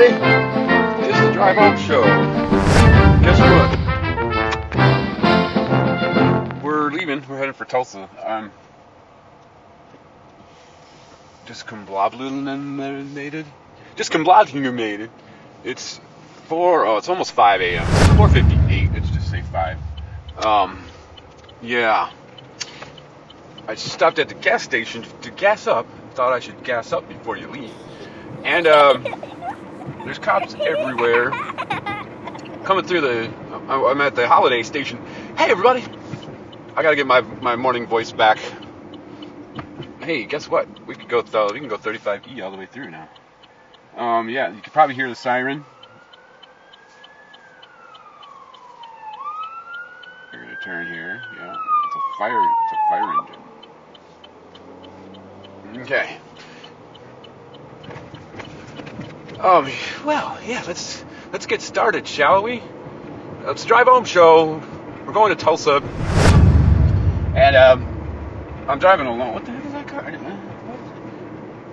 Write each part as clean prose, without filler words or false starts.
everybody. It's the Drive Home Show. Guess what? We're leaving. We're heading for Tulsa. Discombobulated. It's it's almost 5 a.m. 4:58. Let's just say 5. Yeah. I stopped at the gas station to gas up. Thought I should gas up before you leave. And there's cops everywhere coming through I'm at the holiday station. Hey, everybody! I gotta get my morning voice back. Hey, guess what? We can go 35E all the way through now. Yeah, you can probably hear the siren. We're gonna turn here. Yeah, it's a fire engine. Okay. Well, yeah, let's get started, shall we? It's the Drive Home Show. We're going to Tulsa, and I'm driving alone. What the heck is that car?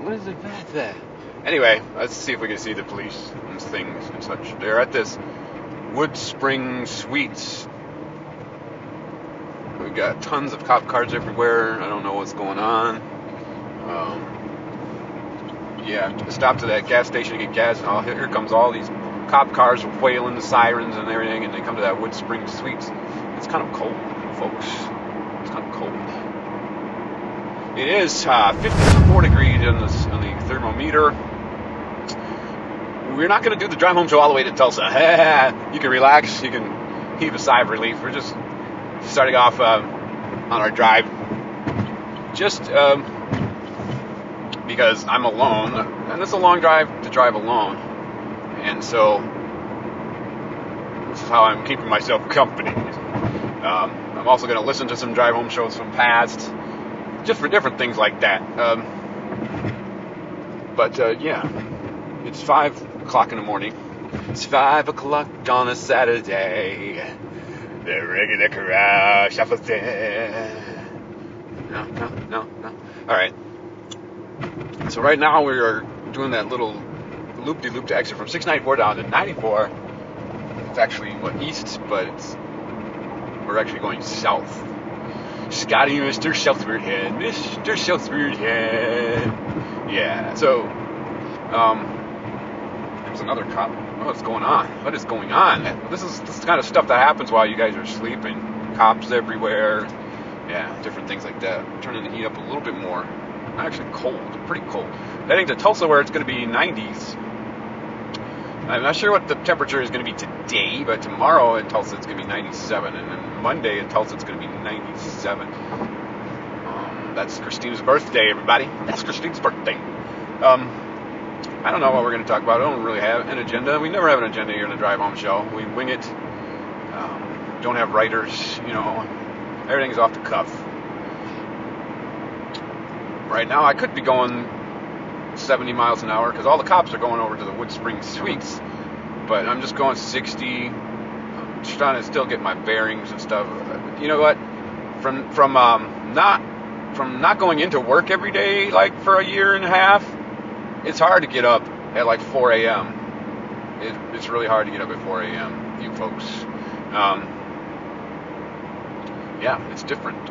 What is it back there? Anyway, let's see if we can see the police and things and such. They're at this Wood Spring Suites. We got tons of cop cars everywhere. I don't know what's going on. Yeah, stopped to that gas station to get gas, and here comes all these cop cars wailing the sirens and everything, and they come to that Wood Spring Suites. It's kind of cold, folks. It's kind of cold. It is 54 degrees on the thermometer. We're not going to do the Drive Home Show all the way to Tulsa. You can relax. You can heave a sigh of relief. We're just starting off on our drive. Just because I'm alone, and it's a long drive to drive alone, and so this is how I'm keeping myself company. I'm also going to listen to some drive home shows from past, just for different things like that. Yeah, it's 5 o'clock in the morning. It's 5 o'clock on a Saturday. The regular crowd shuffles in. No. All right. So right now we are doing that little loop-de-loop to exit from 694 down to 94. It's actually east, but we're actually going south. Scotty, Mr. Southward-head, Mr. Southward-head. Yeah. So there's another cop. What's going on? What is going on? This is the kind of stuff that happens while you guys are sleeping. Cops everywhere. Yeah, different things like that. I'm turning the heat up a little bit more. Actually cold, pretty cold. Heading to Tulsa where it's going to be 90s. I'm not sure what the temperature is going to be today, but tomorrow in Tulsa it's going to be 97, and then Monday in Tulsa it's going to be 97. That's Christina's birthday, everybody. That's Christina's birthday. I don't know what we're going to talk about. I don't really have an agenda. We never have an agenda here in the Drive Home Show. We wing it. Don't have writers, Everything's off the cuff. Right now, I could be going 70 miles an hour because all the cops are going over to the Wood Spring Suites, but I'm just going 60. I'm just trying to still get my bearings and stuff. You know what? From not going into work every day like for a year and a half, it's hard to get up at like 4 a.m. It's really hard to get up at 4 a.m. You folks. Yeah, it's different.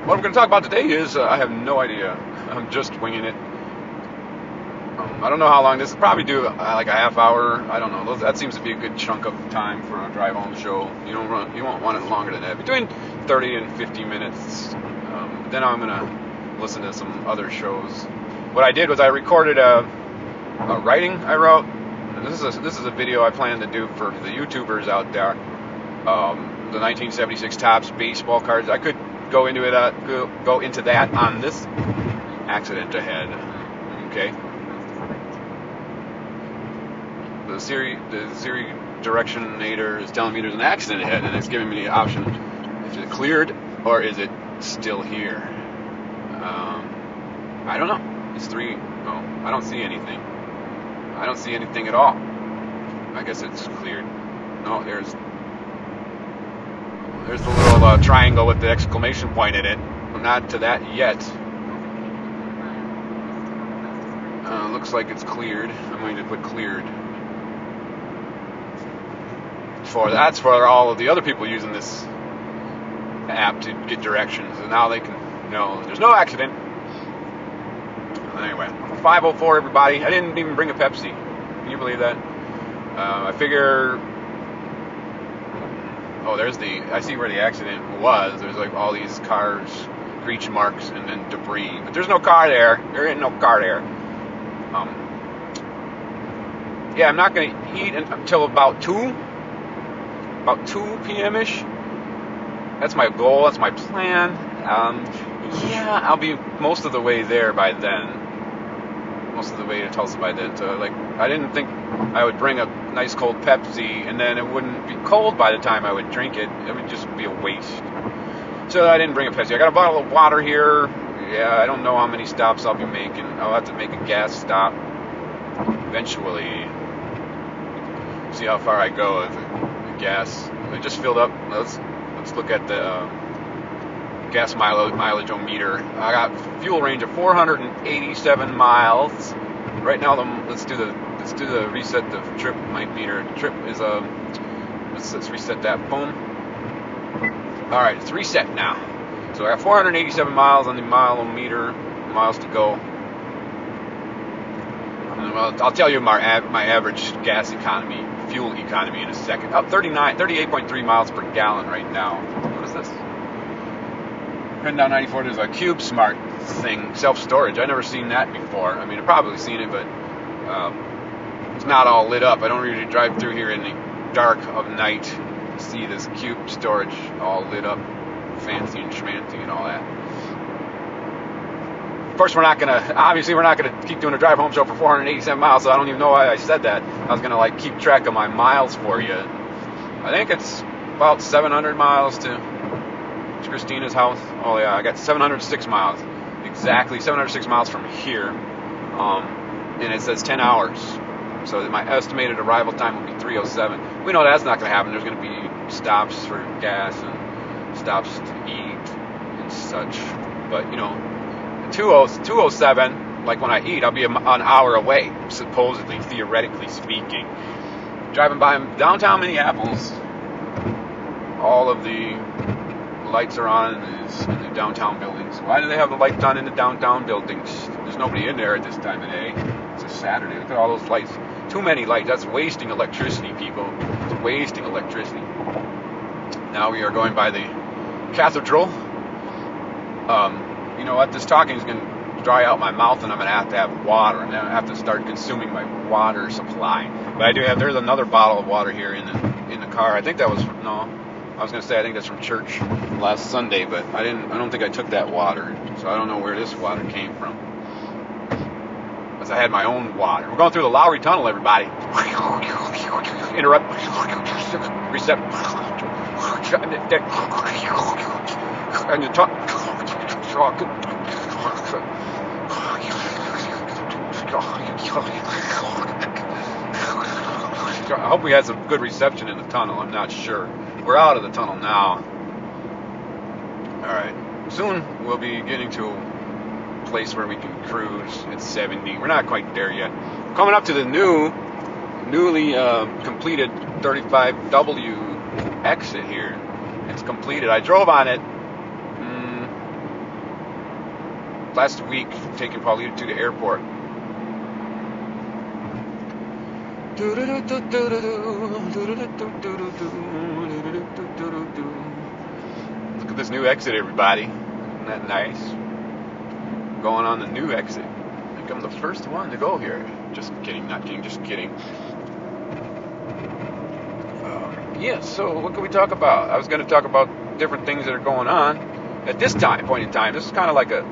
What we're going to talk about today is, I have no idea. I'm just winging it. I don't know how long this will probably do, like a half hour. I don't know. That seems to be a good chunk of time for a drive home show. You won't want it longer than that. Between 30 and 50 minutes. Then I'm going to listen to some other shows. What I did was I recorded a writing I wrote. And this is a video I plan to do for the YouTubers out there. The 1976 Topps baseball cards. I could go into that on this accident ahead. Okay. The Siri directionator is telling me there's an accident ahead, and it's giving me the option: is it cleared or is it still here? I don't know. It's 3. Oh, I don't see anything. I don't see anything at all. I guess it's cleared. No, there's the little triangle with the exclamation point in it. I'm not to that yet. looks like it's cleared. I'm going to put cleared. That's for all of the other people using this app to get directions, and now they can know there's no accident. Anyway, 5:04 everybody. I didn't even bring a Pepsi. Can you believe that? I figure. Oh, I see where the accident was. There's like all these cars, screech marks, and then debris. But there's no car there. There ain't no car there. Yeah, I'm not going to eat until about 2 p.m.-ish. That's my goal. That's my plan. Yeah, I'll be most of the way there by then. Most of the way to Tulsa by then. So, I didn't think I would bring a nice cold Pepsi, and then it wouldn't be cold by the time I would drink it. It would just be a waste. So I didn't bring a Pepsi. I got a bottle of water here. Yeah, I don't know how many stops I'll be making. I'll have to make a gas stop eventually. See how far I go with the gas. I just filled up. Let's look at the gas mileage-o-meter. I got fuel range of 487 miles. Right now, let's do the reset the trip meter. Trip is let's reset that. Boom. All right, it's reset now. So I got 487 miles on the miles to go. And I'll tell you my average gas economy, fuel economy in a second. Up 38.3 miles per gallon right now. What is this? Heading down 94, there's a Cube Smart thing, self-storage. I've never seen that before. I mean, I've probably seen it, but it's not all lit up. I don't really drive through here in the dark of night to see this Cube storage all lit up, fancy and schmancy and all that. Of course, we're not gonna keep doing a drive home show for 487 miles, so I don't even know why I said that. I was gonna keep track of my miles for you. I think it's about 700 miles to Christina's house. Oh yeah, I got 706 miles. Exactly 706 miles from here. And it says 10 hours. So my estimated arrival time will be 3:07. We know that's not going to happen. There's going to be stops for gas and stops to eat and such. But 2:07, like when I eat, I'll be an hour away, supposedly, theoretically speaking. Driving by downtown Minneapolis, all of the lights are on in the downtown buildings. Why do they have the lights on in the downtown buildings? There's nobody in there at this time of day. It's a Saturday. Look at all those lights. Too many lights. That's wasting electricity, people. It's wasting electricity. Now we are going by the cathedral. You know what? This talking is going to dry out my mouth, and I'm going to have water. I'm going to have to start consuming my water supply. But there's another bottle of water here in the car. I think that was, no. I was going to say I think that's from church last Sunday, but I don't think I took that water, so I don't know where this water came from. Because I had my own water. We're going through the Lowry Tunnel, everybody. Interrupt. Reset. And you talk. I hope we had some good reception in the tunnel. I'm not sure. We're out of the tunnel now. Alright. Soon we'll be getting to a place where we can cruise at 70. We're not quite there yet. Coming up to the newly completed 35W exit here. It's completed. I drove on it last week, taking Paulita to the airport. Look at this new exit, everybody. Isn't that nice? Going on the new exit. I think I'm the first one to go here. Just kidding, not kidding, just kidding. Yeah, so what can we talk about? I was going to talk about different things that are going on at this point in time. This is kind of like a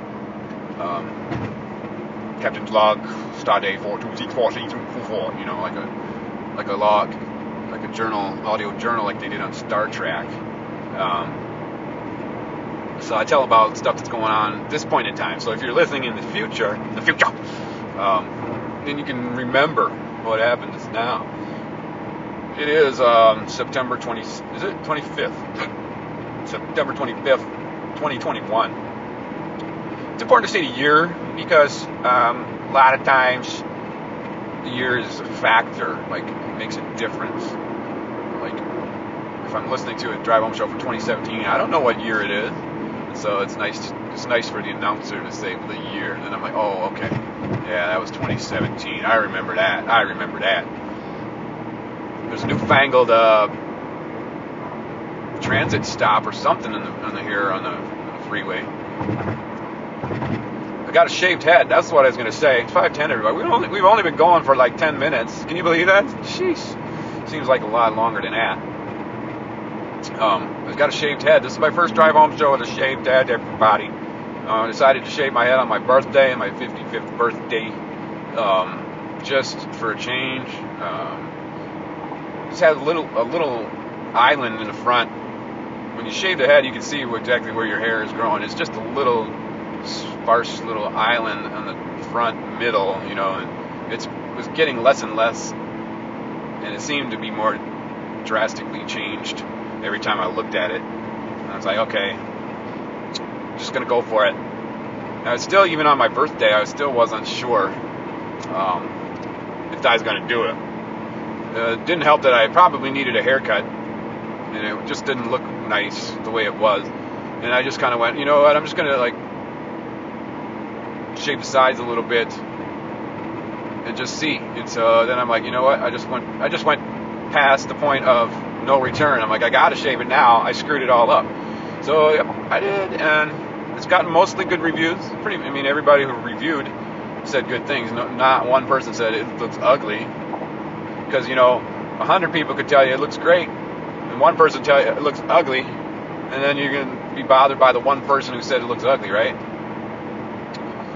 Captain's log, star day 4264, like a log, like a journal, audio journal, like they did on Star Trek. So I tell about stuff that's going on at this point in time. So if you're listening in the future, then you can remember what happens now. It is September 25th? September 25th, 2021. It's important to say the year because a lot of times the year is a factor, like it makes a difference. Like if I'm listening to a drive home show for 2017, I don't know what year it is, and so it's nice for the announcer to say the year, and then I'm like, oh, okay, yeah, that was 2017. I remember that. There's a newfangled transit stop or something on the freeway. I got a shaved head. That's what I was going to say. It's 5:10, everybody. We've only been going for like 10 minutes. Can you believe that? Sheesh. Seems like a lot longer than that. I've got a shaved head. This is my first drive home show with a shaved head, everybody. I decided to shave my head on my birthday, my 55th birthday, just for a change. Just had a little island in the front. When you shave the head, you can see exactly where your hair is growing. It's just a little sparse little island on the front middle, and it was getting less and less, and it seemed to be more drastically changed every time I looked at it. And I was like, okay, just gonna go for it. Now, it's still, even on my birthday, I still wasn't sure if I was gonna do it. It didn't help that I probably needed a haircut, and it just didn't look nice the way it was. And I just kind of went, you know what? I'm just gonna shave the sides a little bit and just see. And so then I'm like, you know what? I just went past the point of no return. I'm like, I gotta shave it now. I screwed it all up. So yep, I did, and it's gotten mostly good reviews. Everybody who reviewed said good things. Not one person said it looks ugly, because 100 people could tell you it looks great, and one person tell you it looks ugly, and then you're gonna be bothered by the one person who said it looks ugly, right?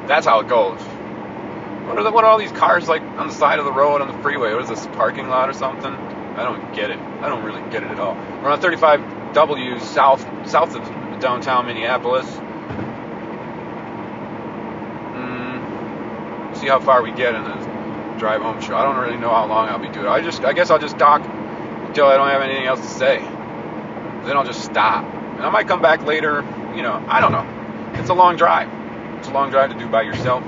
That's how it goes. What are all these cars like on the side of the road on the freeway? What is this, parking lot or something? I don't get it. I don't really get it at all. We're on 35W south of downtown Minneapolis. See how far we get in the drive home show. I don't really know how long I'll be doing it. I guess I'll just talk until I don't have anything else to say. Then I'll just stop. And I might come back later. I don't know. It's a long drive. It's a long drive to do by yourself.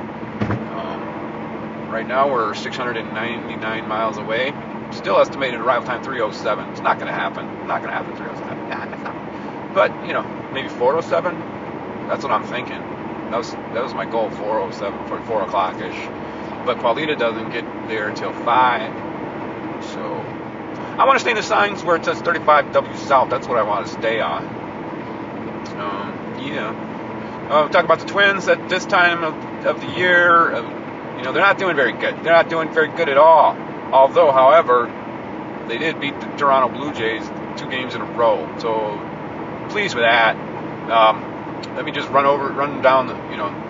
Right now we're 699 miles away. Still estimated arrival time 3:07. It's not going to happen. 3:07. Nah, it's not. But maybe 4:07. That's what I'm thinking. That was my goal, 4:07 for 4 o'clock ish. But Paulita doesn't get there until 5. So I want to stay in the signs where it says 35W South. That's what I want to stay on. Talk about the Twins at this time of the year. They're not doing very good. They're not doing very good at all. Although, however, they did beat the Toronto Blue Jays 2 games in a row. So pleased with that. Let me just run down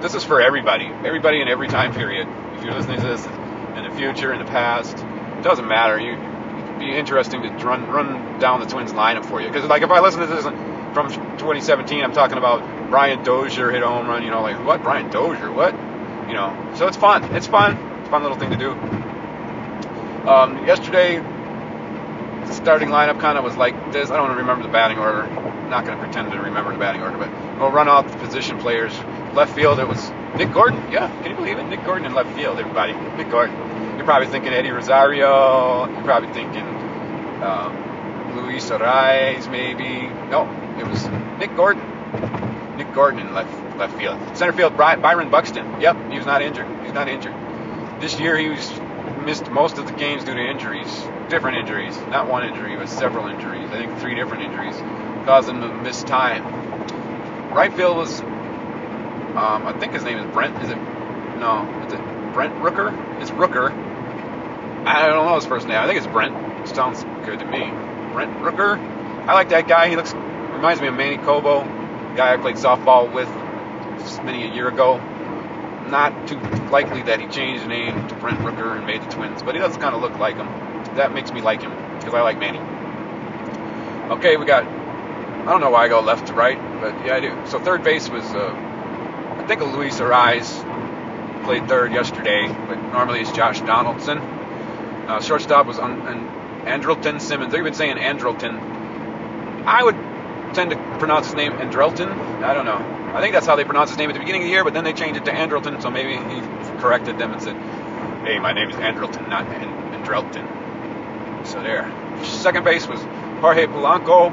this is for everybody in every time period. If you're listening to this in the future, in the past, it doesn't matter. It'd be interesting to run down the Twins lineup for you. Because if I listen to this from 2017, I'm talking about Brian Dozier hit a home run. What? Brian Dozier? What? So it's fun. It's fun. It's a fun little thing to do. Yesterday, the starting lineup kind of was like this. I don't remember the batting order. I'm not going to pretend to remember the batting order, but we'll run off the position players. Left field, it was Nick Gordon. Yeah, can you believe it? Nick Gordon in left field, everybody. Nick Gordon. You're probably thinking Eddie Rosario. You're probably thinking Luis Arraez, maybe. No, it was Nick Gordon. Nick Gordon in left field. Center field, Byron Buxton. Yep, he was not injured. This year he missed most of the games due to injuries. Different injuries. Not one injury, but several injuries. I think 3 different injuries caused him to miss time. Right field was, I think his name is Brent. Is it Brent Rooker? It's Rooker. I don't know his first name. I think it's Brent. It sounds good to me. Brent Rooker. I like that guy. He reminds me of Manny Cobo, guy I played softball with many a year ago. Not too likely that he changed the name to Brent Rooker and made the Twins, but he does kind of look like him. That makes me like him, because I like Manny. Okay, we got, I don't know why I go left to right, but yeah, I do. So third base was, I think Luis Arraez played third yesterday, but normally it's Josh Donaldson. Shortstop was Andrelton Simmons. They've been saying Andrelton. I would tend to pronounce his name Andrelton. I don't know. I think that's how they pronounce his name at the beginning of the year, but then they changed it to Andrelton, so maybe he corrected them and said Hey, my name is Andrelton, not Andrelton. So there. Second base was Jorge Polanco.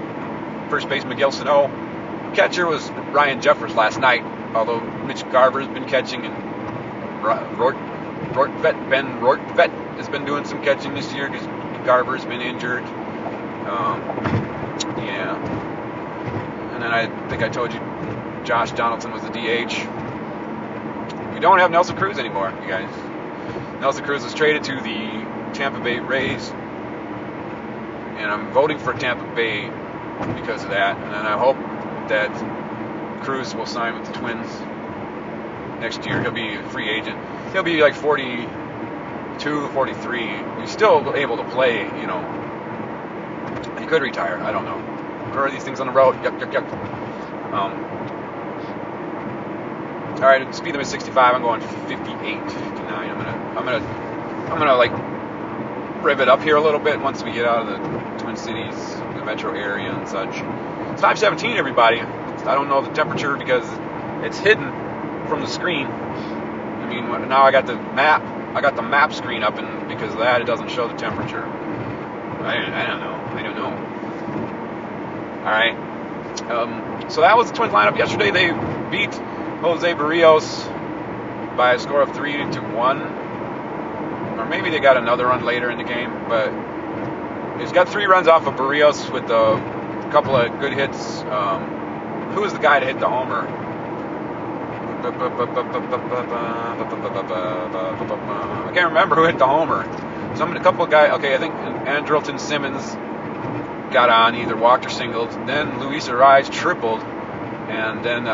First base, Miguel Sano. Catcher was Ryan Jeffers last night, although Mitch Garver's been catching, and Ben Rortvedt has been doing some catching this year because Garver's been injured. Yeah. And then I think I told you Josh Donaldson was the DH. We don't have Nelson Cruz anymore, you guys. Nelson Cruz was traded to the Tampa Bay Rays, and I'm voting for Tampa Bay because of that. And then I hope that Cruz will sign with the Twins next year. He'll be a free agent. He'll be like 42, 43. He's still able to play, you know. He could retire. I don't know. Where are these things on the road? Yuck. All right, speed limit 65. I'm going 58, 59. I'm gonna like rev it up here a little bit once we get out of the Twin Cities, the metro area and such. It's 5:17, everybody. I don't know the temperature because it's hidden from the screen. I mean, now I got the map. I got the map screen up, and because of that, it doesn't show the temperature. I don't know. All right. So that was the Twins lineup yesterday. They beat Jose Barrios by a score of 3-1, or maybe they got another run later in the game. But he's got 3 runs off of Barrios with a couple of good hits. Who was the guy that hit the homer? I can't remember who hit the homer. A couple of guys. Okay, I think Andrelton Simmons got on, either walked or singled. Then Luis Arraez tripled, and then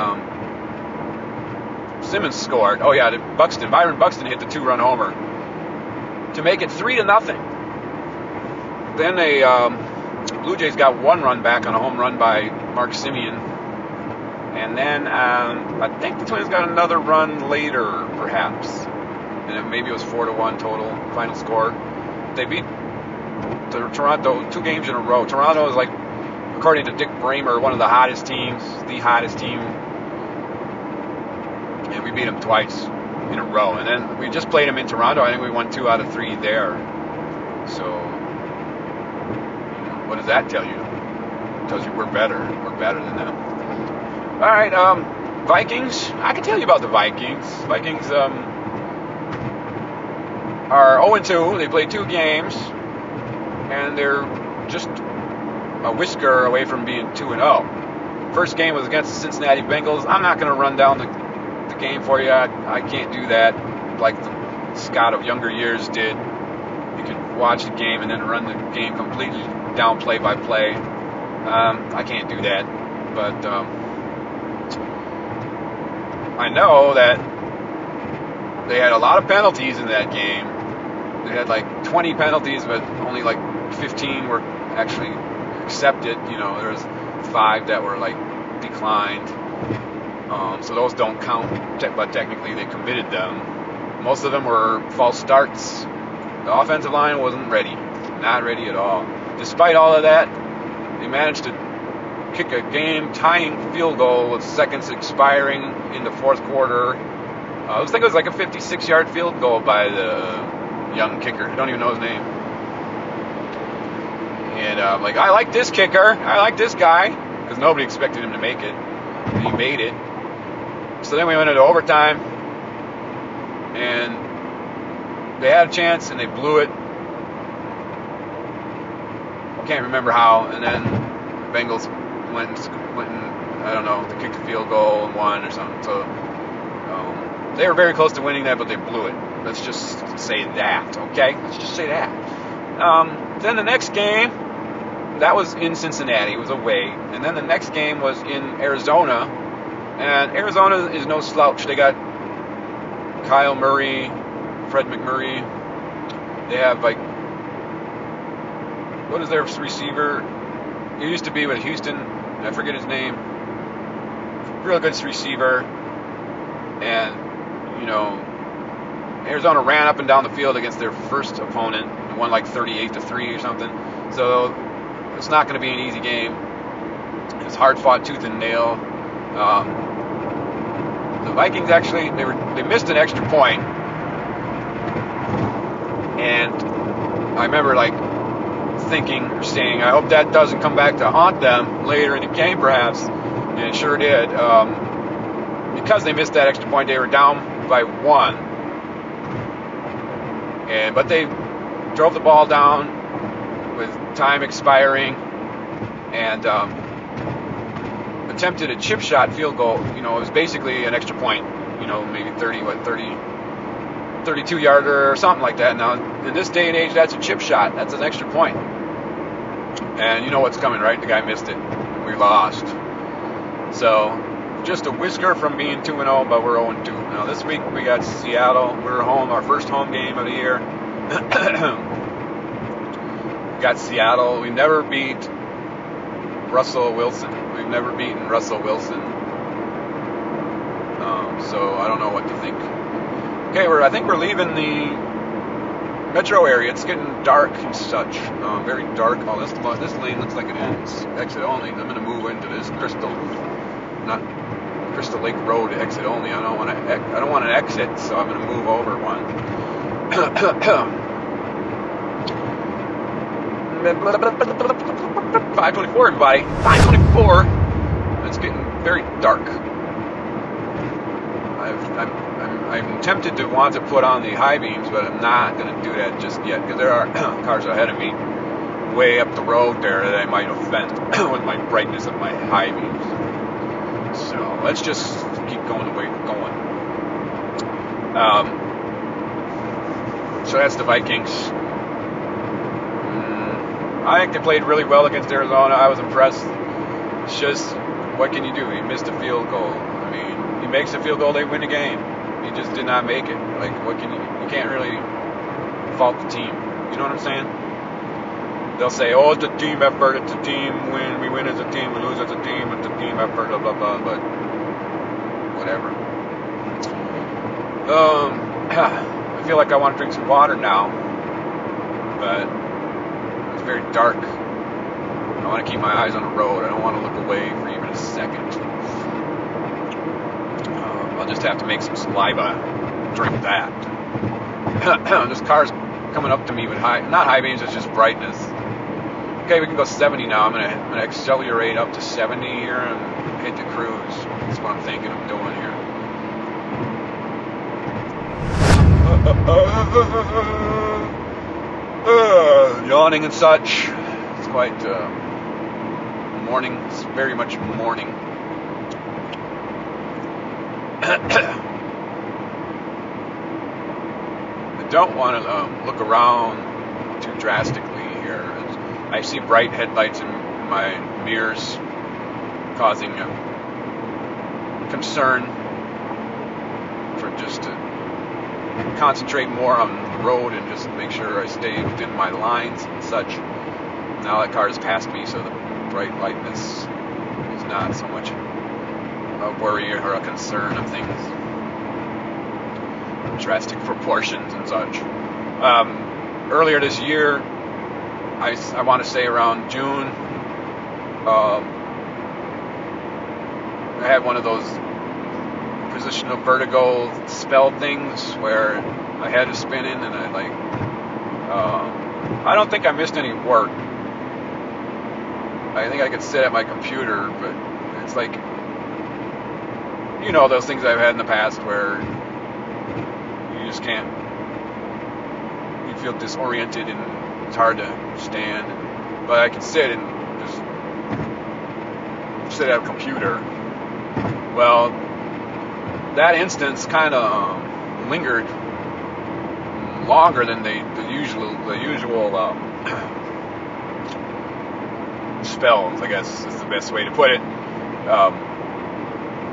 Simmons scored. Oh yeah, Byron Buxton hit the 2-run homer to make it 3-0. Then Blue Jays got 1 run back on a home run by Mark Semien, and then I think the Twins got another run later, perhaps, and maybe it was 4-1 total final score. They beat Toronto 2 games in a row. Toronto is, like, according to Dick Bramer, one of the hottest teams, the hottest team. And we beat them twice in a row. And then we just played them in Toronto. I think we won 2 out of 3 there. So, what does that tell you? It tells you we're better. We're better than them. All right, Vikings. I can tell you about the Vikings. Vikings are 0-2. They played 2 games. And they're just a whisker away from being 2-0. First game was against the Cincinnati Bengals. I'm not going to run down the game for you. I can't do that like the Scott of younger years did. You can watch the game and then run the game completely down play by play. I can't do that. But I know that they had a lot of penalties in that game. They had like 20 penalties, but only like 15 were actually accepted. You know, there was 5 that were like declined. So those don't count, but technically they committed them. Most of them were false starts. The offensive line wasn't ready, not ready at all. Despite all of that, they managed to kick a game-tying field goal with seconds expiring in the 4th quarter. I think it was like a 56-yard field goal by the young kicker. I don't even know his name. And like, I like this kicker. I like this guy, because nobody expected him to make it. And he made it. So then we went into overtime, and they had a chance, and they blew it. I can't remember how. And then the Bengals went and I don't know, they kicked a field goal and won or something. So they were very close to winning that, but they blew it. Let's just say that, okay? Let's just say that. Then the next game, that was in Cincinnati. It was away. And then the next game was in Arizona. And Arizona is no slouch. They got Kyle Murray, Fred McMurray. They have, like, what is their receiver? He used to be with Houston. I forget his name. Real good receiver. And, you know, Arizona ran up and down the field against their first opponent and won like 38-3 or something. So it's not going to be an easy game. It's hard fought tooth and nail. The Vikings actually they missed an extra point. And I remember like thinking or saying, I hope that doesn't come back to haunt them later in the game, perhaps. And it sure did. Because they missed that extra point, they were down by 1. But they drove the ball down with time expiring and attempted a chip shot field goal. It was basically an extra point. Maybe 32 yarder or something like that. Now, in this day and age, that's a chip shot. That's an extra point. And you know what's coming, right? The guy missed it. We lost. So, just a whisker from being 2-0, but we're 0-2. Now, this week we got Seattle. We're home, our first home game of the year. We got Seattle. We never beat Russell Wilson. We've never beaten Russell Wilson. So I don't know what to think. Okay, I think we're leaving the metro area. It's getting dark and such. Very dark. Oh, this lane looks like it is exit only. I'm going to move into this Crystal Lake Road exit only. I don't want an exit, so I'm going to move over one. 524, everybody. 524. It's getting very dark. I'm tempted to want to put on the high beams, but I'm not going to do that just yet because there are cars ahead of me way up the road there that I might offend with my brightness of my high beams. So let's just keep going the way we're going. So that's the Vikings. I think they played really well against Arizona. I was impressed. It's just, what can you do? He missed a field goal. I mean, he makes a field goal, they win the game. He just did not make it. Like, what can you can't really fault the team. You know what I'm saying? They'll say, oh, it's a team effort, it's a team win, we win as a team, we lose as a team, it's a team effort, blah, blah, blah, but whatever. I feel like I want to drink some water now, but it's very dark. I want to keep my eyes on the road. I don't want to look away for even a second. I'll just have to make some saliva, drink that. This car's coming up to me with not high beams, it's just brightness. Okay, we can go 70 now. I'm gonna accelerate up to 70 here and hit the cruise. That's what I'm thinking of doing here. Yawning and such. It's quite morning. It's very much morning. I don't want to look around too drastically here. I see bright headlights in my mirrors causing concern for just to concentrate more on the road and just make sure I stay within my lines and such. Now that car has passed me, so the bright lightness is not so much a worry or a concern of things. Drastic proportions and such. Earlier this year, I want to say around June, I had one of those positional vertigo spell things where I had to spin in and I don't think I missed any work. I think I could sit at my computer, but it's like, you know, those things I've had in the past where you just can't, you feel disoriented and it's hard to stand, but I can sit and just sit at a computer. Well, that instance kind of lingered longer than the usual spells, I guess is the best way to put it.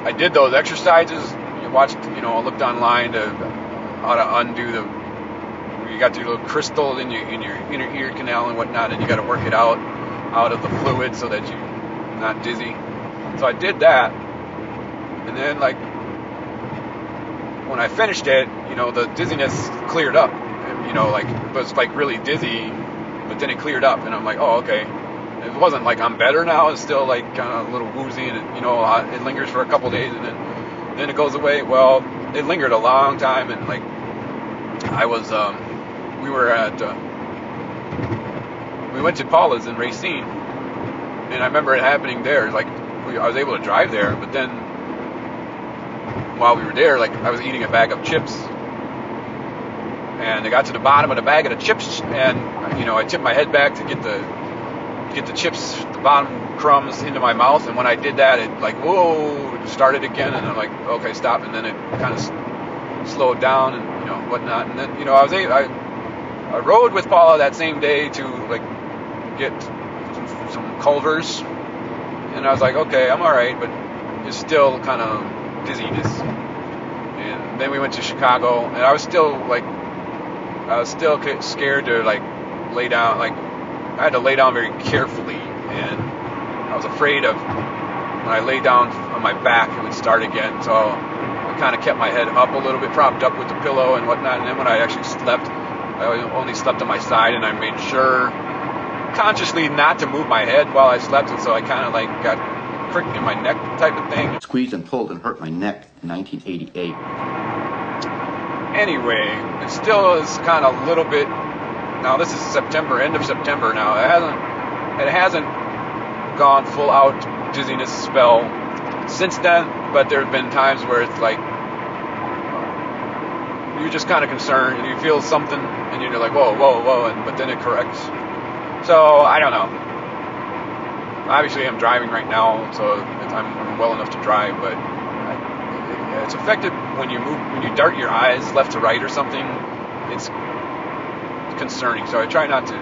I did those exercises. I looked online to how to undo you got your little crystal in your inner ear canal and whatnot, and you got to work it out of the fluid so that you're not dizzy. So I did that, and then when I finished it, the dizziness cleared up. It was really dizzy, but then it cleared up, and I'm like, oh, okay. It wasn't like I'm better now. It's still kind of a little woozy, and it lingers for a couple days, and then it goes away. Well, it lingered a long time, and I was we were at we went to Paula's in Racine, and I remember it happening there. Like I was able to drive there, but then while we were there, like I was eating a bag of chips, and I got to the bottom of the bag of the chips, and I tipped my head back to get the chips, the bottom crumbs into my mouth, and when I did that, it like whoa, started again, and I'm like, okay, stop, and then it kind of slowed down and whatnot, and then I rode with Paula that same day to like get some Culvers, and I was like, okay, I'm all right, but it's still kind of dizziness. And then we went to Chicago, and I was still scared to like lay down. Like I had to lay down very carefully, and I was afraid of when I lay down on my back it would start again. So I kind of kept my head up a little bit, propped up with the pillow and whatnot. And then when I actually slept, I only slept on my side, and I made sure consciously not to move my head while I slept, and so I kind of like got prick in my neck type of thing. Squeezed and pulled and hurt my neck in 1988. Anyway, it still is kind of a little bit. Now this is September, end of September. Now it hasn't gone full out dizziness spell since then, but there have been times where it's like you're just kind of concerned and you feel something and you're like whoa, but then it corrects. So I don't know. Obviously, I'm driving right now, so I'm well enough to drive. But it's effective when you dart your eyes left to right or something. It's concerning. So I try not to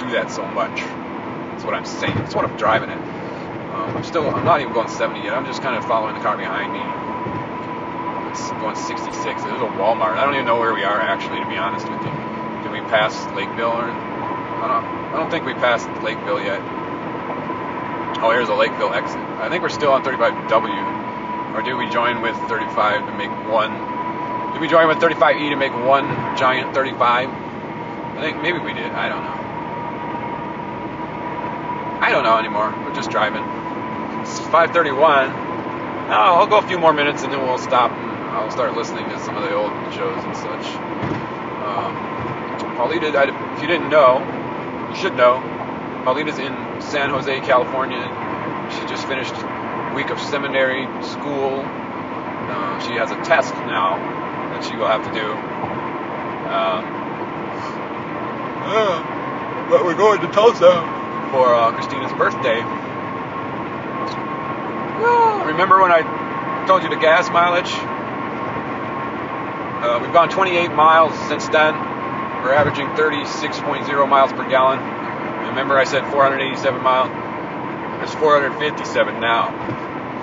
do that so much. That's what I'm saying. That's what I'm driving at. I'm not even going 70 yet. I'm just kind of following the car behind me. It's going 66. There's a Walmart. I don't even know where we are actually, to be honest with you. Did we pass Lakeville or? I don't think we passed Lakeville yet. Oh, here's a Lakeville exit. I think we're still on 35W. Or did we join with 35 to make one? Did we join with 35E to make one giant 35? I think maybe we did. I don't know. I don't know anymore. We're just driving. It's 5:31. I'll go a few more minutes and then we'll stop and I'll start listening to some of the old shows and such. Paulita, if you didn't know, you should know. Paulita's in San Jose, California. She just finished a week of seminary school. She has a test now that she will have to do. But we're going to Tulsa for Christina's birthday. Remember when I told you the gas mileage? We've gone 28 miles since then. We're averaging 36.0 miles per gallon. Remember I said 487 miles? It's 457 now.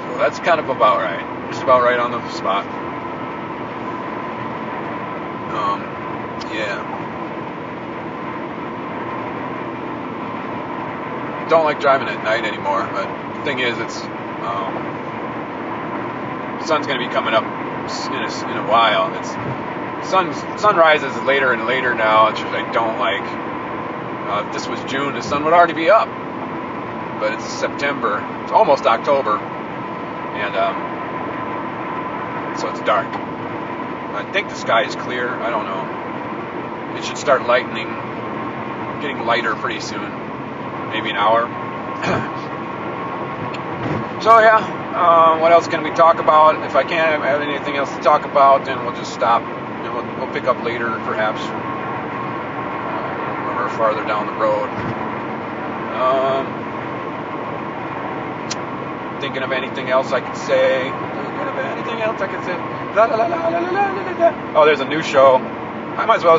So that's kind of about right. Just about right on the spot. Yeah. Don't like driving at night anymore, but the thing is, it's the sun's going to be coming up in a while. Sun rises later and later now, which I don't like. If this was June, the sun would already be up. But it's September. It's almost October. And so it's dark. I think the sky is clear. I don't know. It should start getting lighter pretty soon. Maybe an hour. So yeah, what else can we talk about? If I can't have anything else to talk about, then we'll just stop. And we'll pick up later, perhaps. When we're farther down the road. Thinking of anything else I could say. Oh, there's a new show. I might as well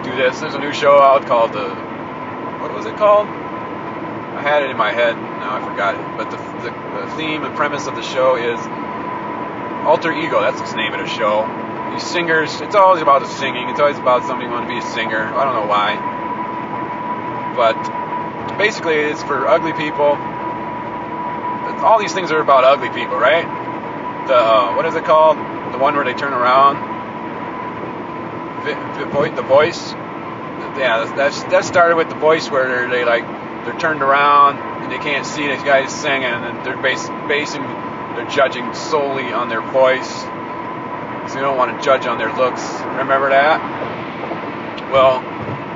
do this. There's a new show out called what was it called? I had it in my head. Now I forgot it. But the theme and premise of the show is Alter Ego. That's the name of the show. These singers. It's always about the singing. It's always about somebody wanting to be a singer. I don't know why. But basically, it's for ugly people. All these things are about ugly people, right? What is it called? The one where they turn around. The Voice. Yeah, that started with The Voice, where they're turned around and they can't see this guy singing, and they're they're judging solely on their voice. So you don't want to judge on their looks. Remember that? well,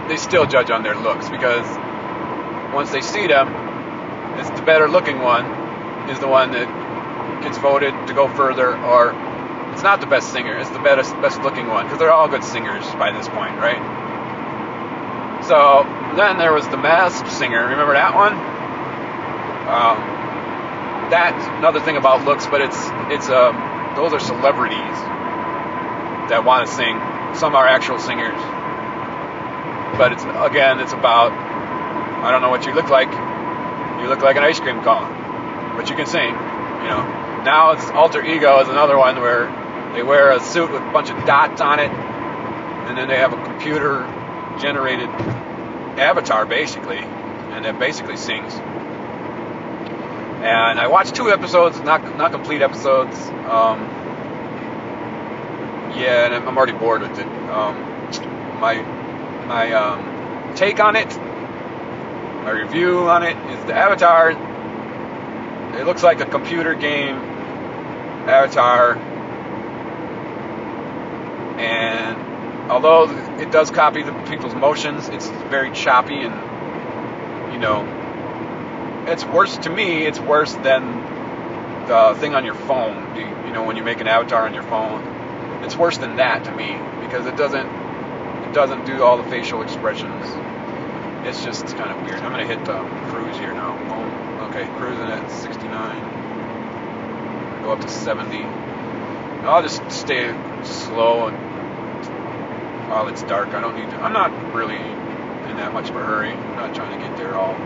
they still judge on their looks, because once they see them, it's the better looking one is the one that gets voted to go further, or it's not the best singer, it's the best looking one, because they're all good singers by this point, right? So then there was the Masked Singer. Remember that one? That's another thing about looks, but it's those are celebrities that want to sing. Some are actual singers, but it's about, I don't know what you look like. You look like an ice cream cone, but you can sing. Now it's Alter Ego is another one where they wear a suit with a bunch of dots on it, and then they have a computer generated avatar basically, and it basically sings. And I watched 2 episodes, not complete episodes. Yeah, and I'm already bored with it. My take on it, my review on it is the avatar. It looks like a computer game avatar, and although it does copy the people's motions, it's very choppy, and it's worse to me. It's worse than the thing on your phone. When you make an avatar on your phone, it's worse than that to me, because it doesn't do all the facial expressions. It's just kind of weird. I'm gonna hit cruise here now. Okay, cruising at 69. Go up to 70. I'll just stay slow while it's dark. I'm not really in that much of a hurry. I'm not trying to get there all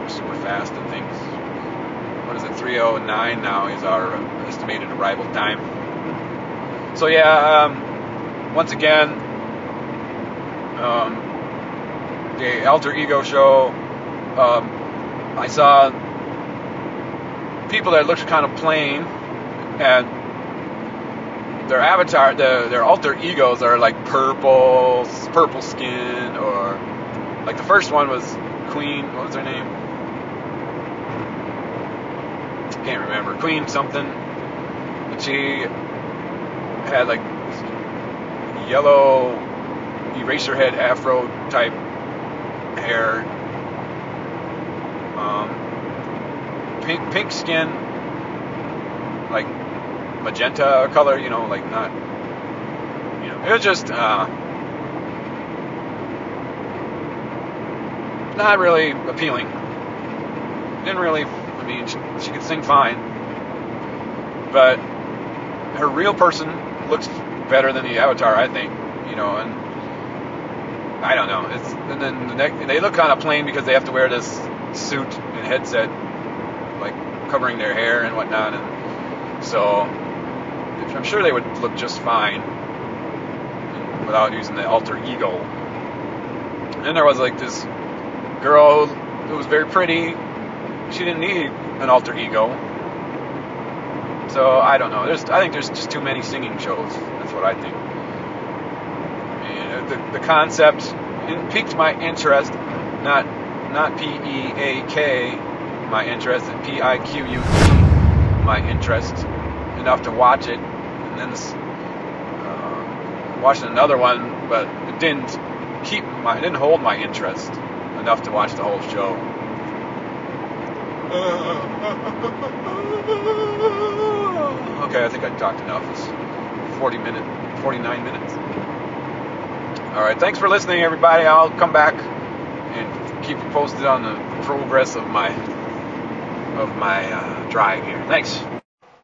super fast and things. What is it? 3:09 now is our estimated arrival time. So yeah, once again, the Alter Ego show. I saw people that looked kind of plain, and their avatar, their alter egos are like purple skin, or like the first one was Queen. What was her name? Can't remember. Queen something. And she had like yellow eraserhead afro type hair. Pink skin, like magenta color, like not, it was just not really appealing. Didn't really, she could sing fine, but her real person looks better than the avatar, I think, and I don't know. And then they look kind of plain because they have to wear this suit and headset, like covering their hair and whatnot, and so I'm sure they would look just fine without using the alter ego. And then there was like this girl who was very pretty. She didn't need an alter ego. So I don't know. I think there's just too many singing shows. That's what I think. And the concept piqued my interest, not P-E-A-K, my interest, and P-I-Q-U-E, my interest, enough to watch it. And then watching another one, but it didn't hold my interest enough to watch the whole show. Okay, I think I talked enough. It's 49 minutes. All right, thanks for listening, everybody. I'll come back and keep you posted on the progress of my drive here. Thanks.